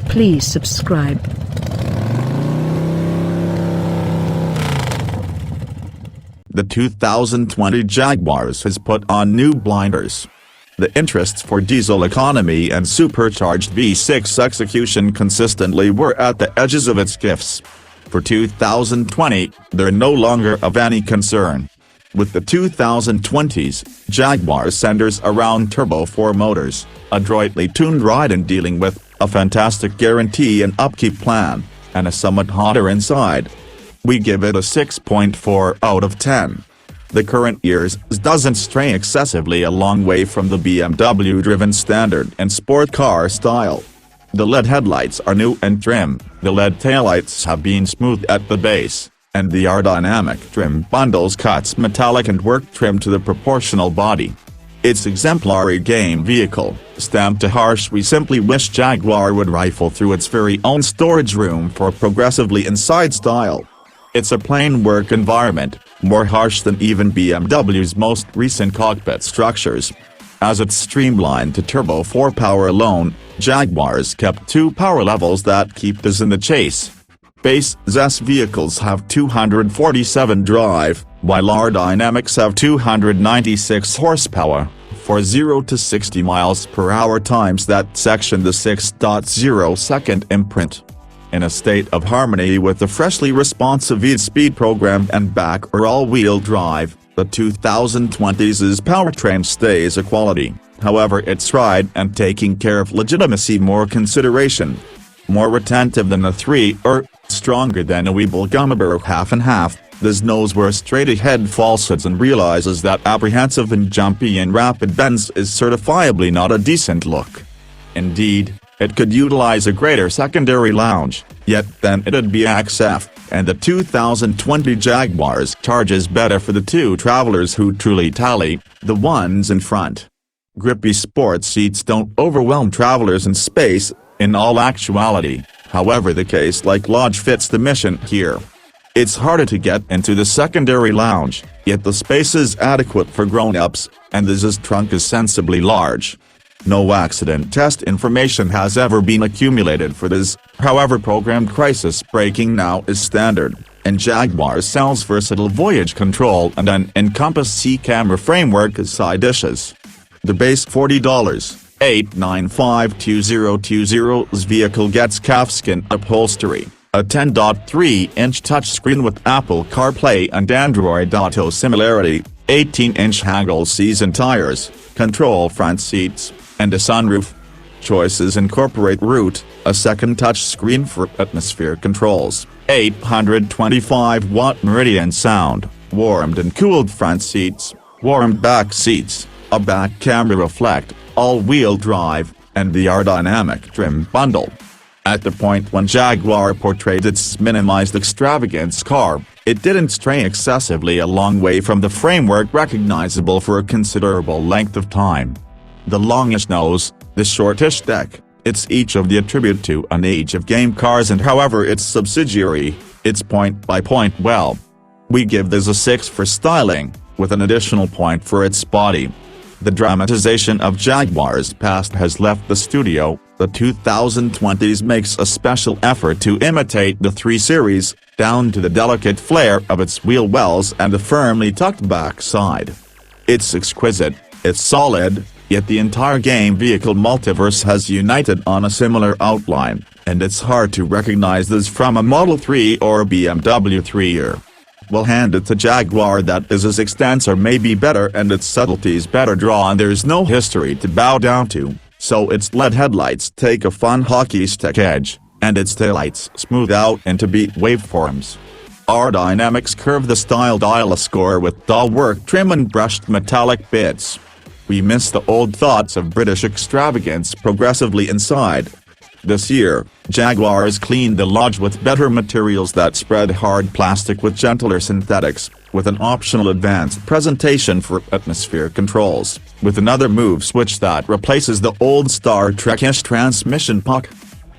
Please subscribe. The 2020 Jaguars has put on new blinders. The interests for diesel economy and supercharged V6 execution consistently were at the edges of its gifts. For 2020, they're no longer of any concern. With the 2020s, Jaguar centers around Turbo 4 motors, adroitly tuned ride and dealing with, a fantastic guarantee and upkeep plan, and a somewhat hotter inside. We give it a 6.4 out of 10. The current year's doesn't stray excessively a long way from the BMW-driven standard and sport car style. The LED headlights are new and trim, the LED taillights have been smoothed at the base, and the aerodynamic trim bundles cuts metallic and work trim to the proportional body. Its exemplary game vehicle, stamped to harsh. We simply wish Jaguar would rifle through its very own storage room for progressively inside style. It's a plain work environment, more harsh than even BMW's most recent cockpit structures. As it's streamlined to Turbo 4 power alone, Jaguar's kept two power levels that keep this in the chase. Base S vehicles have 247 drive, while aerodynamics have 296 horsepower, for 0 to 60 miles per hour times that section the 6.0-second imprint. In a state of harmony with the freshly responsive e-speed program and back or all-wheel drive, the 2020's powertrain stays a quality, however its ride and taking care of legitimacy more consideration. More retentive than a 3 or stronger than a Weeble-Gummibear half and half, this knows where straight ahead falsehoods and realizes that apprehensive and jumpy in rapid bends is certifiably not a decent look. Indeed, it could utilize a greater secondary lounge, yet then it'd be XF, and the 2020 Jaguars charges better for the two travelers who truly tally, the ones in front. Grippy sports seats don't overwhelm travelers in space, in all actuality, however the case like Lodge fits the mission here. It's harder to get into the secondary lounge, yet the space is adequate for grown-ups, and this trunk is sensibly large. No accident test information has ever been accumulated for this, however programmed crisis braking now is standard, and Jaguar sells versatile voyage control and an Encompass C-camera framework as side dishes. The base $40, $8952020's vehicle gets calfskin upholstery, a 10.3-inch touchscreen with Apple CarPlay and Android Auto similarity, 18-inch Hagel season tires, control front seats, and a sunroof. Choices incorporate Root, a second touchscreen for atmosphere controls, 825-watt Meridian sound, warmed and cooled front seats, warmed back seats, a back camera reflect, all-wheel drive, and the aerodynamic trim bundle. At the point when Jaguar portrayed its minimized extravagance car, it didn't stray excessively a long way from the framework recognizable for a considerable length of time. The longish nose, the shortish deck, it's each of the attribute to an age of game cars, and however its subsidiary, it's point-by-point well. We give this a 6 for styling, with an additional point for its body. The dramatization of Jaguar's past has left the studio. The 2020s makes a special effort to imitate the 3 Series, down to the delicate flare of its wheel wells and the firmly tucked backside. It's exquisite, it's solid, yet the entire game vehicle multiverse has united on a similar outline, and it's hard to recognize this from a Model 3 or a BMW 3er. We'll hand it to Jaguar that its extents are maybe better and its subtleties better drawn. There's no history to bow down to, so its LED headlights take a fun hockey stick edge, and its taillights smooth out into beat waveforms. Aerodynamics curve the style dial a score with dull work trim and brushed metallic bits. We miss the old thoughts of British extravagance progressively inside. This year, Jaguar has cleaned the Lodge with better materials that spread hard plastic with gentler synthetics, with an optional advanced presentation for atmosphere controls, with another move switch that replaces the old Star Trek-ish transmission puck.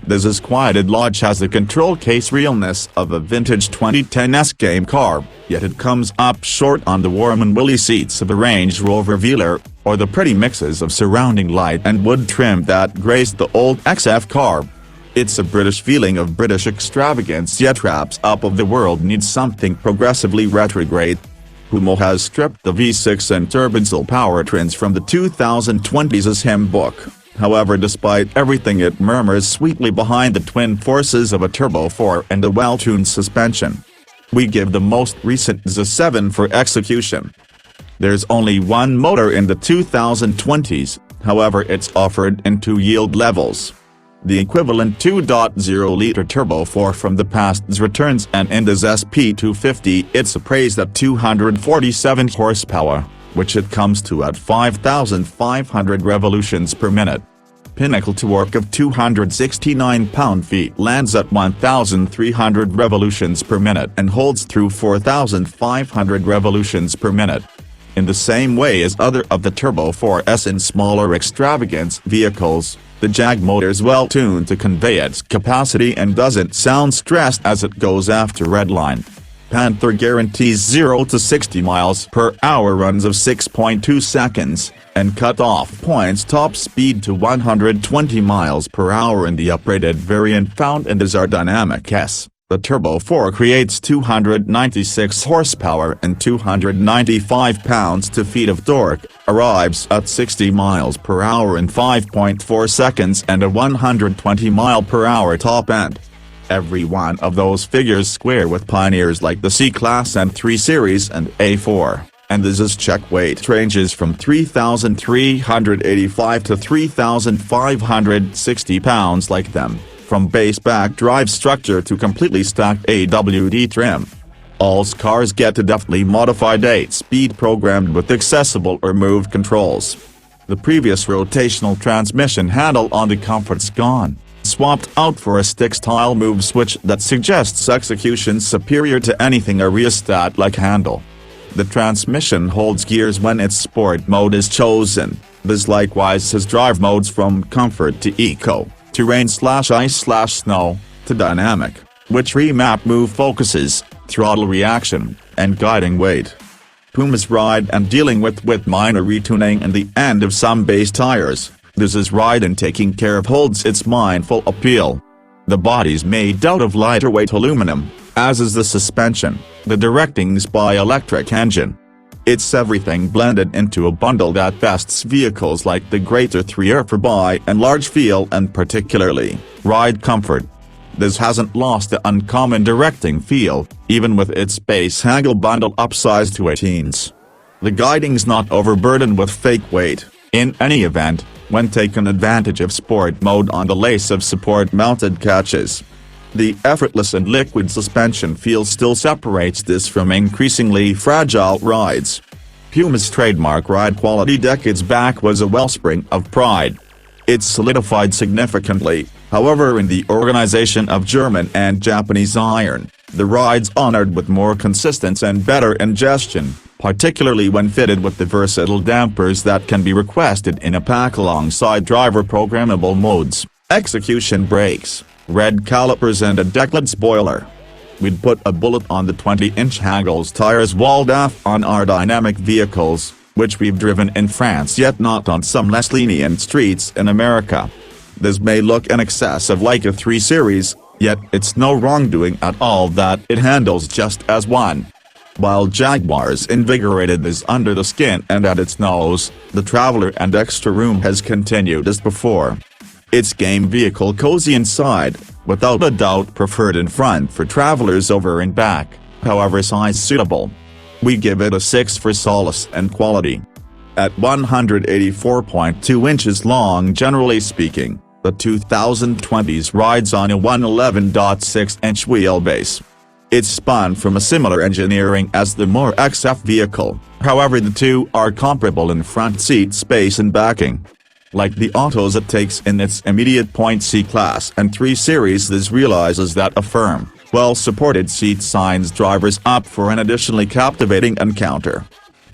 This quieted Lodge has the control case realness of a vintage 2010s game car, yet it comes up short on the warm and woolly seats of a Range Rover Velar, or the pretty mixes of surrounding light and wood trim that graced the old XF car. It's a British feeling of British extravagance, yet wraps up of the world needs something progressively retrograde. Puma has stripped the V6 and turbodiesel powertrains from the 2020s hymn book. However, despite everything, it murmurs sweetly behind the twin forces of a Turbo 4 and a well-tuned suspension. We give the most recent Z 7 for execution. There's only one motor in the 2020s, however it's offered in two yield levels. The equivalent 2.0-liter Turbo 4 from the past returns, and in the SP250 it's appraised at 247 horsepower, which it comes to at 5,500 revolutions per minute. Pinnacle torque of 269 pound-feet lands at 1,300 revolutions per minute and holds through 4,500 revolutions per minute. In the same way as other of the Turbo 4s in smaller extravagance vehicles, the Jag motor's well tuned to convey its capacity and doesn't sound stressed as it goes after redline. Panther guarantees 0 to 60 miles per hour runs of 6.2 seconds, and cut-off points top speed to 120 miles per hour in the uprated variant found in the Dynamic S. The Turbo 4 creates 296 horsepower and 295 pounds-to-feet of torque, arrives at 60 miles per hour in 5.4 seconds and a 120 mile per hour top end. Every one of those figures square with pioneers like the C-Class and 3 Series and A4, and the Z's check weight ranges from 3,385 to 3,560 pounds like them. From base back drive structure to completely stacked AWD trim. All cars get a deftly modified 8-speed programmed with accessible or moved controls. The previous rotational transmission handle on the Comfort's gone, swapped out for a stick-style move switch that suggests execution superior to anything a rheostat-like handle. The transmission holds gears when its sport mode is chosen. This likewise has drive modes from Comfort to Eco, to rain/ice/snow, to dynamic, which remap move focuses, throttle reaction, and guiding weight. Puma's ride and dealing with minor retuning and the end of some base tires, this is ride and taking care of holds its mindful appeal. The body's made out of lighter weight aluminum, as is the suspension, the directing's by electric engine. It's everything blended into a bundle that bests vehicles like the Greater 3R for by and large feel and particularly ride comfort. This hasn't lost the uncommon directing feel, even with its base haggle bundle upsized to 18s. The guiding's not overburdened with fake weight, in any event, when taken advantage of sport mode on the lace of support-mounted catches. The effortless and liquid suspension feel still separates this from increasingly fragile rides. Puma's trademark ride quality decades back was a wellspring of pride. It's solidified significantly, however, in the organization of German and Japanese iron. The ride's honored with more consistency and better ingestion, particularly when fitted with the versatile dampers that can be requested in a pack alongside driver programmable modes, execution brakes, red calipers and a deckled spoiler. We'd put a bullet on the 20-inch Haggles tires walled off on our dynamic vehicles, which we've driven in France yet not on some less lenient streets in America. This may look in excess of like a 3 Series, yet it's no wrongdoing at all that it handles just as one. While Jaguar's invigorated this under the skin and at its nose, the Traveler and Extra Room has continued as before. Its game vehicle cozy inside, without a doubt preferred in front for travelers over and back, however size suitable. We give it a 6 for solace and quality. At 184.2 inches long, generally speaking, the 2020s rides on a 111.6-inch wheelbase. It's spun from a similar engineering as the more XF vehicle, however the two are comparable in front seat space and backing. Like the autos it takes in its immediate point C-Class and 3 Series, this realizes that a firm, well-supported seat signs drivers up for an additionally captivating encounter.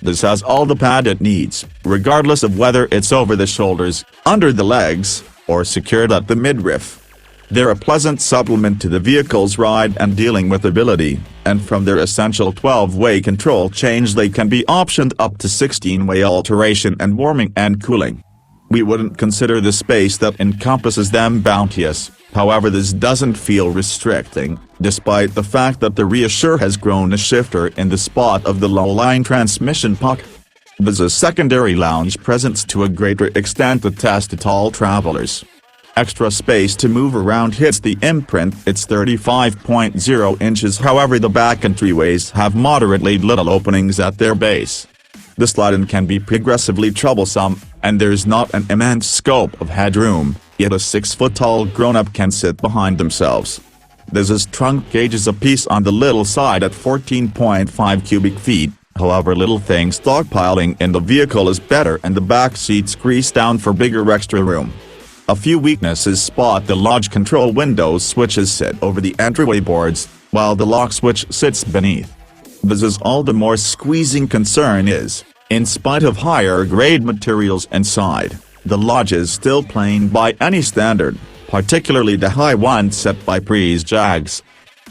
This has all the pad it needs, regardless of whether it's over the shoulders, under the legs, or secured at the midriff. They're a pleasant supplement to the vehicle's ride and dealing with ability, and from their essential 12-way control change they can be optioned up to 16-way alteration and warming and cooling. We wouldn't consider the space that encompasses them bounteous, however this doesn't feel restricting, despite the fact that the Reassure has grown a shifter in the spot of the low-line transmission puck. There's a secondary lounge presence to a greater extent attached to tall travelers. Extra space to move around hits the imprint. It's 35.0 inches, however the back entryways have moderately little openings at their base. The slide-in can be progressively troublesome, and there's not an immense scope of headroom, yet a 6-foot-tall grown-up can sit behind themselves. There's a trunk gauges apiece on the little side at 14.5 cubic feet, however little thing stockpiling in the vehicle is better and the back seats squeeze down for bigger extra room. A few weaknesses spot: the large control window switches sit over the entryway boards, while the lock switch sits beneath. This is all the more squeezing concern is, in spite of higher grade materials inside, the lodge is still plain by any standard, particularly the high one set by pre's Jags.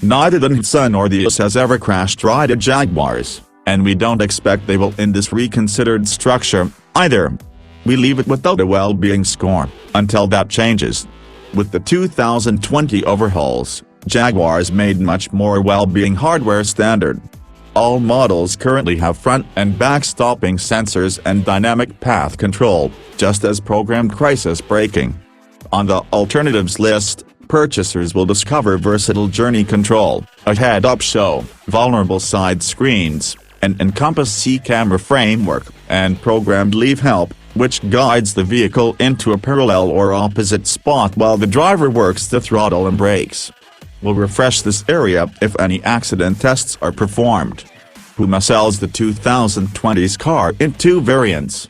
Neither the Nissan nor the US has ever crash-tried Jaguars, and we don't expect they will in this reconsidered structure, either. We leave it without a well-being score, until that changes. With the 2020 overhauls, Jaguars made much more well-being hardware standard. All models currently have front and back stopping sensors and dynamic path control, just as programmed crisis braking. On the alternatives list, purchasers will discover versatile journey control, a head-up show, vulnerable side screens, an Encompass C camera framework, and programmed leave help, which guides the vehicle into a parallel or opposite spot while the driver works the throttle and brakes. We'll refresh this area if any accident tests are performed. Puma sells the 2020's car in two variants.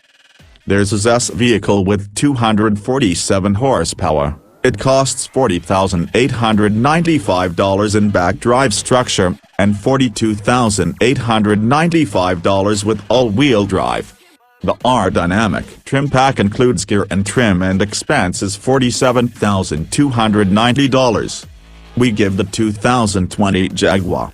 There's a S vehicle with 247 horsepower. It costs $40,895 in back-drive structure, and $42,895 with all-wheel drive. The R-Dynamic trim pack includes gear and trim and expense is $47,290. We give the 2020 Jaguar